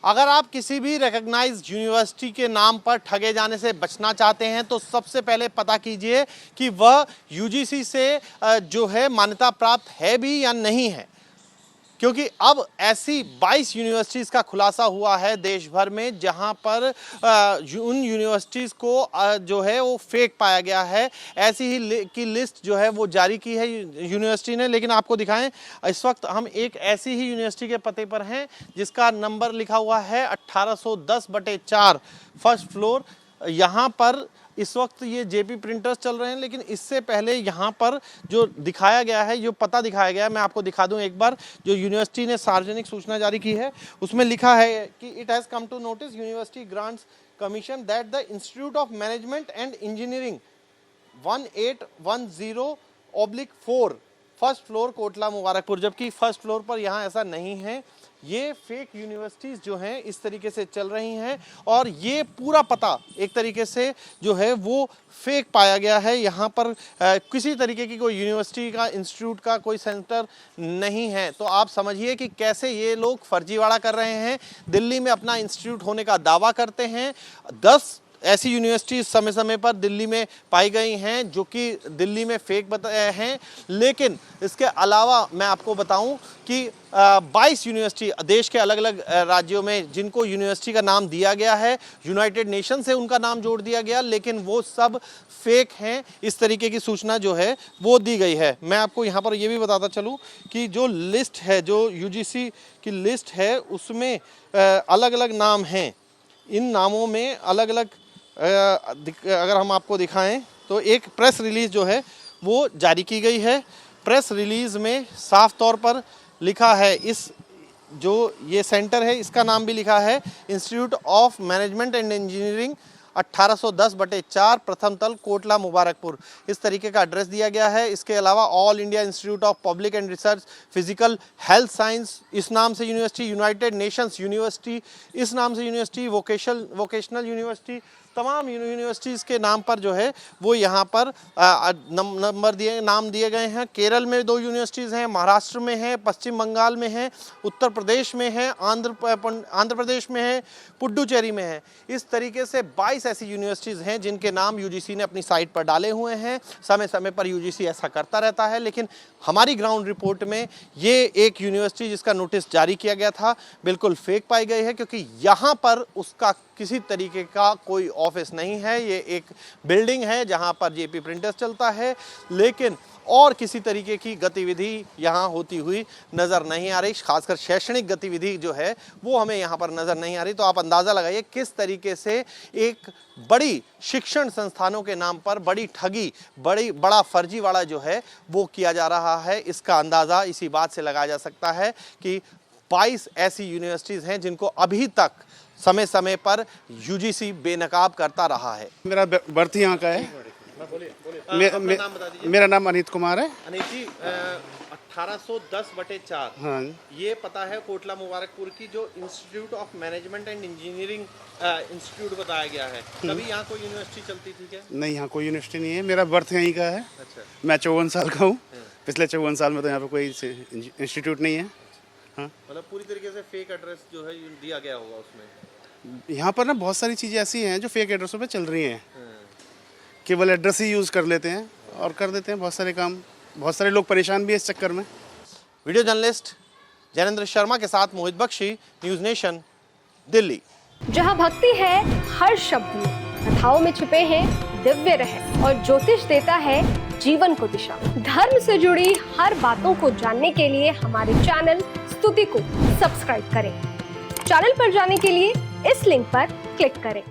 अगर आप किसी भी रिकॉग्नाइज्ड यूनिवर्सिटी के नाम पर ठगे जाने से बचना चाहते हैं तो सबसे पहले पता कीजिए कि वह यूजीसी से जो है मान्यता प्राप्त है भी या नहीं है, क्योंकि अब ऐसी 22 यूनिवर्सिटीज़ का खुलासा हुआ है देश भर में जहां पर उन यूनिवर्सिटीज़ को जो है वो फेक पाया गया है। ऐसी ही की लिस्ट जो है वो जारी की है यूनिवर्सिटी ने। लेकिन आपको दिखाएं, इस वक्त हम एक ऐसी ही यूनिवर्सिटी के पते पर हैं जिसका नंबर लिखा हुआ है 1810/4 फर्स्ट फ्लोर। यहाँ पर इस वक्त ये जेपी प्रिंटर्स चल रहे हैं, लेकिन इससे पहले यहाँ पर जो दिखाया गया है, जो पता दिखाया गया है, मैं आपको दिखा दूं एक बार। जो यूनिवर्सिटी ने सार्वजनिक सूचना जारी की है उसमें लिखा है कि it has come to notice university grants commission that the institute of management and engineering 1810/4 first floor Kotla Mubarakpur, जबकि फर्स्ट फ्लोर पर यहाँ ऐसा नहीं है। ये फेक यूनिवर्सिटीज़ जो हैं इस तरीके से चल रही हैं और ये पूरा पता एक तरीके से जो है वो फेक पाया गया है। यहाँ पर किसी तरीके की कोई यूनिवर्सिटी का, इंस्टीट्यूट का कोई सेंटर नहीं है। तो आप समझिए कि कैसे ये लोग फर्जीवाड़ा कर रहे हैं। दिल्ली में अपना इंस्टीट्यूट होने का दावा करते हैं। 10 ऐसी यूनिवर्सिटी समय समय पर दिल्ली में पाई गई हैं जो कि दिल्ली में फेक बताए हैं। लेकिन इसके अलावा मैं आपको बताऊं कि 22 यूनिवर्सिटी देश के अलग अलग राज्यों में जिनको यूनिवर्सिटी का नाम दिया गया है, यूनाइटेड नेशन से उनका नाम जोड़ दिया गया, लेकिन वो सब फेक हैं। इस तरीके की सूचना जो है वो दी गई है। मैं आपको यहाँ पर ये भी बताता चलूँ कि जो लिस्ट है, जो यूजीसी की लिस्ट है, उसमें अलग अलग नाम हैं। इन नामों में अलग अलग अगर हम आपको दिखाएं तो एक प्रेस रिलीज़ जो है वो जारी की गई है। प्रेस रिलीज़ में साफ तौर पर लिखा है, इस जो ये सेंटर है इसका नाम भी लिखा है institute of management and engineering 1810/4 प्रथम तल कोटला मुबारकपुर, इस तरीके का एड्रेस दिया गया है। इसके अलावा all India institute of public and research physical health science इस नाम से यूनिवर्सिटी, यूनाइटेड नेशंस यूनिवर्सिटी इस नाम से यूनिवर्सिटी, वोकेशनल यूनिवर्सिटी, तमाम यूनिवर्सिटीज़ के नाम पर जो है वो यहाँ पर नाम दिए गए हैं। केरल में 2 यूनिवर्सिटीज़ हैं, महाराष्ट्र में है, पश्चिम बंगाल में है, उत्तर प्रदेश में है, आंध्र प्रदेश में है, पुडुचेरी में है। इस तरीके से 22 ऐसी यूनिवर्सिटीज़ हैं जिनके नाम यूजीसी ने अपनी साइट पर डाले हुए हैं। समय समय पर यूजीसी ऐसा करता रहता है, लेकिन हमारी ग्राउंड रिपोर्ट में ये एक यूनिवर्सिटी जिसका नोटिस जारी किया गया था बिल्कुल फेक पाई गई है, क्योंकि यहाँ पर उसका किसी तरीके का कोई ऑफिस नहीं है। ये एक बिल्डिंग है जहाँ पर जेपी प्रिंटर्स चलता है, लेकिन और किसी तरीके की गतिविधि यहाँ होती हुई नज़र नहीं आ रही। खासकर शैक्षणिक गतिविधि जो है वो हमें यहाँ पर नज़र नहीं आ रही। तो आप अंदाज़ा लगाइए किस तरीके से एक बड़ी शिक्षण संस्थानों के नाम पर बड़ी ठगी, बड़ा फर्जीवाड़ा जो है वो किया जा रहा है। इसका अंदाज़ा इसी बात से लगाया जा सकता है कि 22 ऐसी यूनिवर्सिटीज़ हैं जिनको अभी तक समय समय पर यूजीसी बेनकाब करता रहा है। मेरा बर्थ यहाँ का है। मेरा नाम अनित कुमार है। अनित जी, 1810/4 हाँ, ये पता है कोटला मुबारकपुर की जो institute of management and engineering institute बताया गया है। कभी यहाँ कोई यूनिवर्सिटी चलती थी क्या? नहीं, यहाँ कोई यूनिवर्सिटी नहीं है। मेरा बर्थ यहीं का है। अच्छा। मैं 54 साल का हूँ। पिछले 54 साल में तो यहाँ पे कोई इंस्टीट्यूट नहीं है। हाँ, मतलब पूरी तरीके से फेक एड्रेस जो है दिया गया होगा उसमें। यहाँ पर ना बहुत सारी चीज़ें ऐसी हैं जो फेक एड्रेसों पे चल रही हैं। केवल एड्रेस ही यूज़ कर लेते हैं और कर देते हैं बहुत सारे काम। बहुत सारे लोग परेशान भी है इस चक्कर में। वीडियो जर्नलिस्ट जैनेंद्र शर्मा के साथ मोहित बख्शी, न्यूज़ नेशन, दिल्ली। जहाँ भक्ति है हर शब्द में, कथाओं में छुपे हैं दिव्य रहस्य और ज्योतिष देता है जीवन को दिशा। धर्म से जुड़ी हर बातों को जानने के लिए हमारे चैनल स्तुति को सब्सक्राइब करें। चैनल पर जाने के लिए इस लिंक पर क्लिक करें।